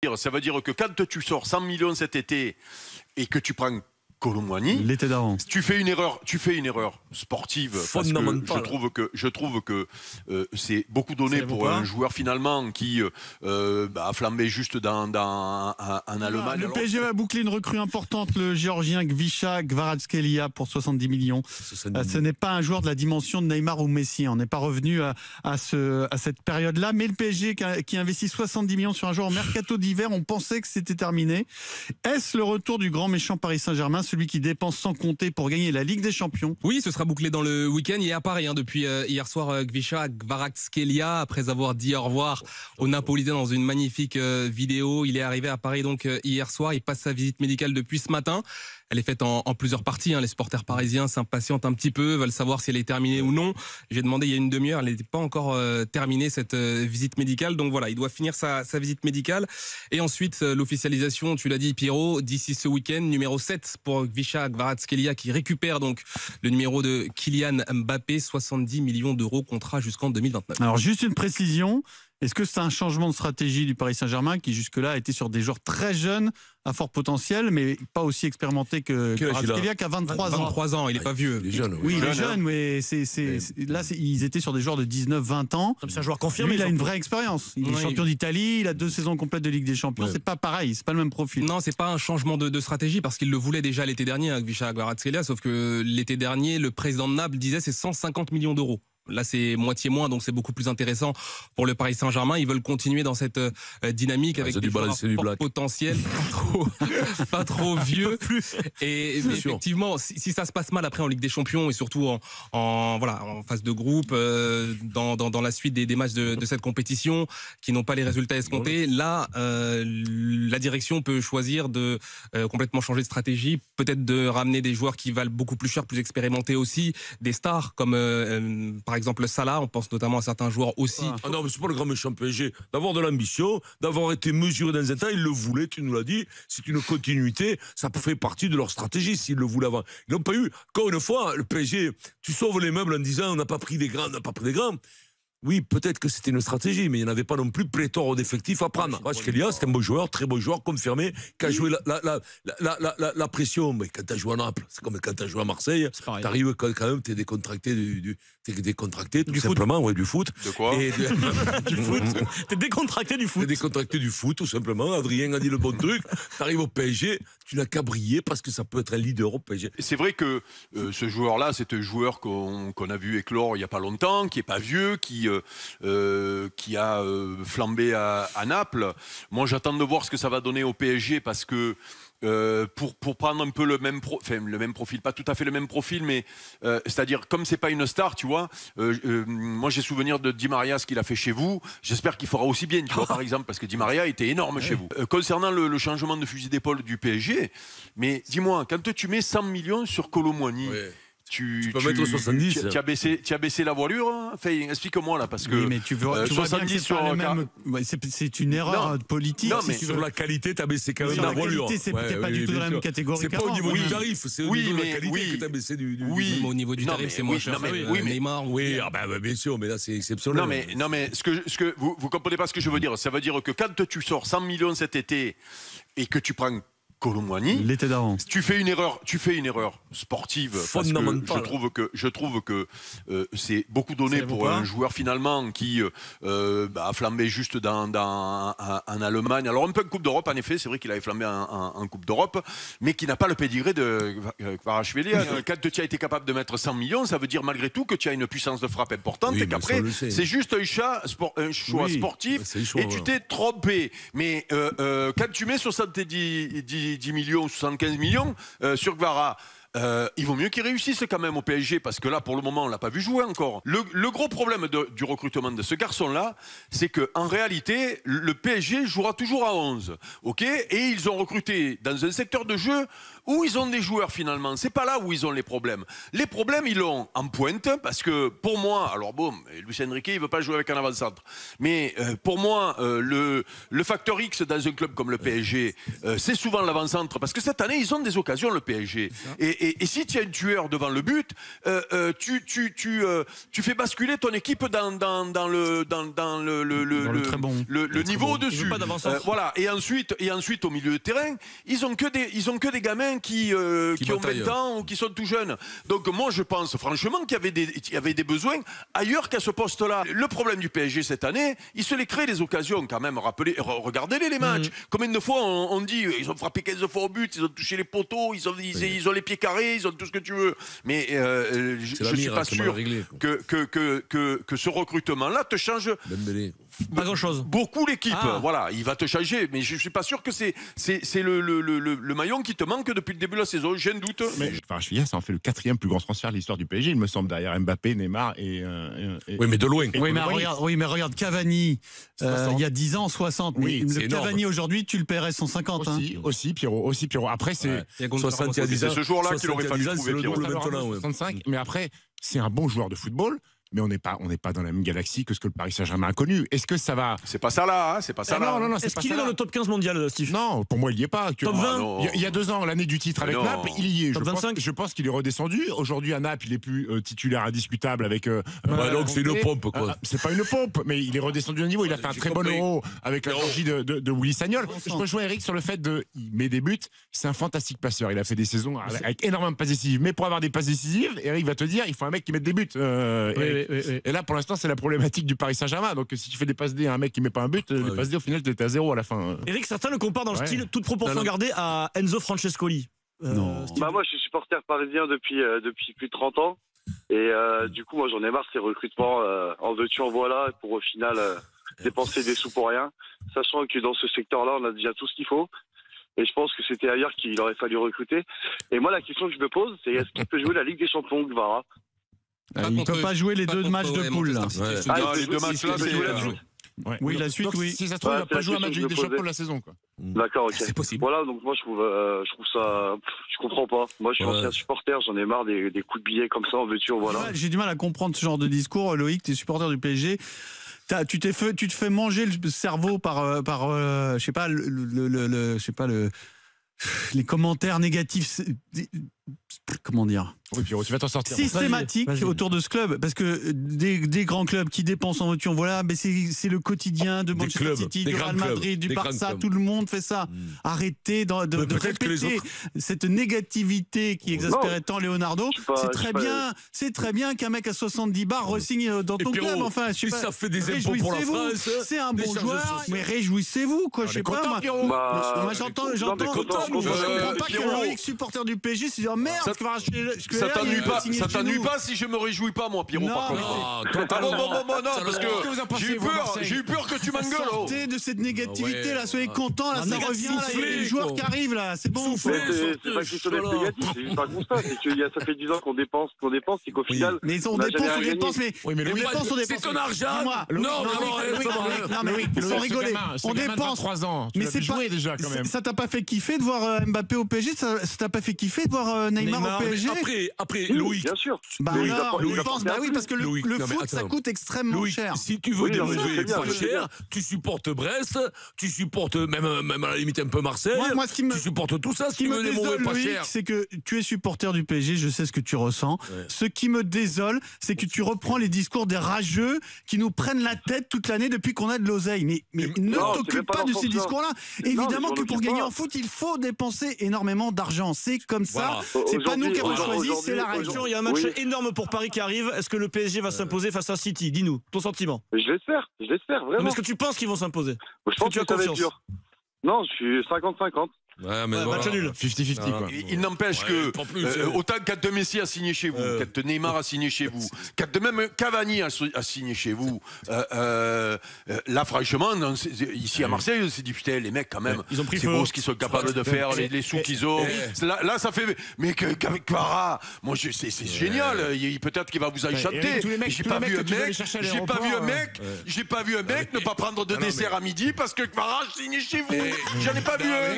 dire? Ça veut dire que quand tu sors 100 millions cet été et que tu prends Kolo Muani, l'été d'avant, tu fais une erreur sportive, parce que je trouve que c'est beaucoup donné pour un joueur finalement qui a flambé juste en Allemagne. Le PSG va boucler une recrue importante, le géorgien Gvisha Kvaratskhelia pour 70 millions. Ce n'est pas un joueur de la dimension de Neymar ou Messi. On n'est pas revenu à cette période-là, mais le PSG qui investit 70 millions sur un joueur au mercato d'hiver, on pensait que c'était terminé. Est-ce le retour du grand méchant Paris Saint-Germain, celui qui dépense sans compter pour gagner la Ligue des Champions? Oui, ce sera bouclé dans le week-end. Il est à Paris depuis hier soir, Gvisha Kvaratskhelia, après avoir dit au revoir aux Napolitains dans une magnifique vidéo. Il est arrivé à Paris donc hier soir. Il passe sa visite médicale depuis ce matin. Elle est faite en plusieurs parties. Les supporters parisiens s'impatientent un petit peu, veulent savoir si elle est terminée ou non. J'ai demandé il y a une demi-heure, elle n'était pas encore terminée cette visite médicale. Donc voilà, il doit finir sa visite médicale. Et ensuite, l'officialisation, tu l'as dit Pierrot, d'ici ce week-end, numéro 7 pour Gvisha Kvaratskhelia qui récupère donc le numéro de Kylian Mbappé, 70 millions d'euros, contrat jusqu'en 2029. Alors juste une précision. Est-ce que c'est un changement de stratégie du Paris Saint-Germain qui jusque-là était sur des joueurs très jeunes à fort potentiel, mais pas aussi expérimenté que Kvaratskhelia qui a 23 ans. 23 ans, il n'est pas vieux. Il est jeune, oui, il est jeune, mais là, ils étaient sur des joueurs de 19-20 ans. C'est un joueur confirmé. Lui, il a une vraie expérience. Il est champion d'Italie, il a 2 saisons complètes de Ligue des Champions. Ouais. C'est pas pareil, c'est pas le même profil. Non, c'est pas un changement de stratégie parce qu'il le voulait déjà l'été dernier, Gvisha Kvaratskhelia, sauf que l'été dernier, le président de Naples disait c'est 150 millions d'euros. Là, c'est moitié moins, donc c'est beaucoup plus intéressant pour le Paris Saint-Germain. Ils veulent continuer dans cette dynamique avec des joueurs potentiels, pas trop vieux. Et effectivement, si ça se passe mal après en Ligue des Champions et surtout en phase de groupe, dans la suite des matchs de cette compétition qui n'ont pas les résultats escomptés, là, la direction peut choisir de complètement changer de stratégie, peut-être de ramener des joueurs qui valent beaucoup plus cher, plus expérimentés aussi, des stars comme par exemple Salah, on pense notamment à certains joueurs aussi. Ah non, mais c'est pas le grand méchant PSG. D'avoir de l'ambition, d'avoir été mesuré dans un temps, ils le voulaient, tu nous l'as dit, c'est une continuité, ça fait partie de leur stratégie s'ils le voulaient avant. Ils n'ont pas eu, encore une fois, le PSG, tu sauves les meubles en disant on n'a pas pris des grands, on n'a pas pris des grands. Oui, peut-être que c'était une stratégie, mais il n'y en avait pas non plus pléthore d'effectifs à prendre. Kvaratskhelia, c'est un bon joueur, très bon joueur, confirmé, qui a joué la pression. Mais quand tu as joué à Naples, c'est comme quand tu as joué à Marseille, tu arrives quand même, tu es décontracté tout simplement, ouais, du foot. De quoi du foot. Tu es décontracté du foot. Tu es décontracté du foot, tout simplement. Adrien a dit le bon truc. Tu arrives au PSG, tu n'as qu'à briller parce que ça peut être un leader au PSG. C'est vrai que ce joueur-là, c'est un joueur qu'on a vu éclore il n'y a pas longtemps, qui n'est pas vieux, qui a flambé à Naples. Moi, j'attends de voir ce que ça va donner au PSG parce que pour prendre un peu le même profil, pas tout à fait le même profil, mais c'est-à-dire comme c'est pas une star, tu vois. Moi, j'ai souvenir de Di Maria, ce qu'il a fait chez vous. J'espère qu'il fera aussi bien, tu vois, par exemple, parce que Di Maria était énorme chez vous. Concernant le changement de fusil d'épaule du PSG, mais dis-moi, quand tu mets 100 millions sur Kolo Muani. Ouais. Tu peux mettre 70. Tu as baissé la voilure, hein, enfin, explique-moi là, parce que. Oui, mais tu vois 70 sur c'est une erreur politique. Non, mais sur la qualité, tu as baissé quand même la voilure. C'est pas du tout dans la même catégorie. C'est pas au niveau du tarif, c'est au niveau de la qualité que tu as baissé du. Oui, mais au niveau du tarif, c'est moins cher. Oui, Neymar. Oui, bien sûr, mais là, c'est exceptionnel. Non, mais ce que vous comprenez pas ce que je veux dire. Ça veut dire que quand tu sors 100 millions cet été et que tu prends Kolo Muani, l'été d'avant, tu fais une erreur sportive fondamentale. Parce que je trouve que c'est beaucoup donné pour un joueur finalement qui a flambé juste en Allemagne. Alors un peu en Coupe d'Europe en effet, c'est vrai qu'il avait flambé en Coupe d'Europe, mais qui n'a pas le pédigré de Kvaratskhelia. Quand tu as été capable de mettre 100 millions, ça veut dire malgré tout que tu as une puissance de frappe importante et qu'après c'est juste un choix sportif et tu t'es trompé. Mais quand tu mets 10 millions, 75 millions sur Kvara, il vaut mieux qu'il réussisse quand même au PSG parce que là pour le moment on l'a pas vu jouer encore. Le gros problème du recrutement de ce garçon-là, c'est que en réalité le PSG jouera toujours à 11, ok, et ils ont recruté dans un secteur de jeu où ils ont des joueurs finalement. C'est pas là où ils ont les problèmes. Les problèmes, ils l'ont en pointe, parce que pour moi, alors bon, Luis Enrique, il veut pas jouer avec un avant-centre. Mais pour moi, le facteur X dans un club comme le PSG, c'est souvent l'avant-centre, parce que cette année, ils ont des occasions, le PSG. Et si tu as un tueur devant le but, tu fais basculer ton équipe dans le très bon. le niveau au-dessus. Voilà. Et ensuite, au milieu de terrain, ils ont que des gamins qui ont 20 ans ou qui sont tout jeunes. Donc moi, je pense franchement qu'il y avait des besoins ailleurs qu'à ce poste-là. Le problème du PSG cette année, il se les crée des occasions quand même. Regardez-les les matchs. Combien de fois on dit ils ont frappé 15 fois au but, ils ont touché les poteaux, ils ont les pieds carrés, ils ont tout ce que tu veux. Mais je suis pas sûr que ce recrutement-là te change pas grand-chose. Beaucoup l'équipe. Voilà, il va te changer, mais je suis pas sûr que c'est le maillon qui te manque depuis le début de la saison. J'ai un doute. Mais ça en fait le 4e plus grand transfert de l'histoire du PSG, il me semble, derrière Mbappé, Neymar et oui, mais de loin. Oui, mais regarde Cavani, il y a 10 ans, 60. Oui, le Cavani aujourd'hui, tu le paierais 150. Aussi, Pierrot. Après, c'est 60 à 10 ans. C'est ce jour-là qu'il aurait fallu trouver le double Pierrot. maintenant. 65. Mais après, c'est un bon joueur de football. Mais on n'est pas dans la même galaxie que ce que le Paris Saint-Germain a connu. Est-ce que ça va? C'est pas ça là, c'est pas ça là. Non, Est-ce qu'il est dans le top 15 mondial, Steve? Non, pour moi, il n'y est pas. Top 20 Il y a 2 ans, l'année du titre avec Naples, il y est. Top 25. Je pense qu'il est redescendu. Aujourd'hui, à Naples, il est plus titulaire indiscutable avec. Donc c'est une pompe, quoi. C'est pas une pompe, mais il est redescendu d'un niveau. Il a fait un très bon Euro avec la gorgie de Willy Sagnol. Je rejoins Eric sur le fait il met des buts. C'est un fantastique passeur. Il a fait des saisons avec énormément de passes décisives. Mais pour avoir des passes décisives, Eric va te dire, il faut un mec qui mette des buts. Et là, pour l'instant, c'est la problématique du Paris Saint-Germain. Donc, si tu fais des passes D à un mec qui met pas un but, les passes D, au final, tu étais à 0 à la fin. Eric, certains le comparent dans le style, toute proportion gardée, à Enzo Francescoli. Moi, je suis supporter parisien depuis plus de 30 ans. Et du coup, moi, j'en ai marre ces recrutements en veux-tu, en voilà, pour au final dépenser des sous pour rien. Sachant que dans ce secteur-là, on a déjà tout ce qu'il faut. Et je pense que c'était ailleurs qu'il aurait fallu recruter. Et moi, la question que je me pose, c'est est-ce qu'il peut jouer la Ligue des Champions, Guevara? Il ne peut pas jouer les 2 matchs de poule. Les 2 matchs là, c'est. Oui, la suite, oui. Si ça se trouve, il va pas jouer un match de Ligue des Champions de la saison, quoi. D'accord, ok. C'est possible. Voilà, donc moi je trouve ça, je comprends pas. Moi je suis ancien supporter, j'en ai marre des coups de billets comme ça en veux-tu, voilà. J'ai du mal à comprendre ce genre de discours. Loïc, tu es supporter du PSG. Tu te fais manger le cerveau par je sais pas les commentaires négatifs. Comment dire? Oui, Pierrot, tu vas t'en sortir. Systématique autour de ce club, parce que des grands clubs qui dépensent en voiture, voilà, mais c'est le quotidien de Manchester City, du Real Madrid, du Barça, tout le monde fait ça. Arrêtez de répéter cette négativité qui exaspérait tant Leonardo. C'est très bien qu'un mec à 70 bars re-signe dans ton club. Enfin, je sais pas. Ça fait des impôts pour la France. C'est un bon joueur, mais réjouissez-vous, quoi. Je sais pas. Moi, j'entends. Je comprends pas que Loïc, supporter du PSG, se dit merde, ça t'ennuie pas si je me réjouis pas, moi, Pierrot, par contre. Non, parce que j'ai eu peur que tu m'engueules. Sortez de cette négativité là, soyez contents, là, ça revient, les joueurs qui arrivent là, c'est bon. C'est pas question d'être négatif, c'est juste un constat, c'est que ça fait 10 ans qu'on dépense, et qu'au final. Mais on dépense, c'est ton argent. Non, mais oui, sans rigoler. On dépense 3 ans. Mais c'est pas déjà quand même. Ça t'a pas fait kiffer de voir Mbappé au PSG? Ça t'a pas fait kiffer de voir Neymar au PSG? Après, Loïc. Bien sûr. Oui, parce que le foot, ça coûte extrêmement cher. Si tu veux des mauvais pas cher, tu supportes Brest, tu supportes même à la limite un peu Marseille, tu supportes tout ça. Ce qui me désole, Loïc, c'est que tu es supporter du PSG, je sais ce que tu ressens. Ce qui me désole, c'est que tu reprends les discours des rageux qui nous prennent la tête toute l'année depuis qu'on a de l'oseille. Mais ne t'occupe pas de ces discours-là. Évidemment que pour gagner en foot, il faut dépenser énormément d'argent. C'est comme ça. C'est pas nous qui avons choisi, c'est la règle. Il y a un match énorme pour Paris qui arrive. Est-ce que le PSG va s'imposer face à City? Dis-nous, ton sentiment. Je l'espère, vraiment. Est-ce que tu penses qu'ils vont s'imposer? Je pense que ça va être dur. Non, je suis 50-50. Ouais, mais match nul. 50-50, quoi. Il n'empêche que, autant quand de Messi a signé chez vous, quand Neymar a signé chez vous, quand de même Cavani a signé chez vous, là, franchement, ici à Marseille, on s'est dit, putain, les mecs, quand même, c'est beau ce qu'ils sont capables de faire, les sous qu'ils ont. Là, ça fait. Mais qu'avec Clara, moi, c'est génial. Peut-être qu'il va vous enchanter. J'ai pas vu un mec ne pas prendre de dessert à midi parce que Clara a signé chez vous. J'en ai pas vu un.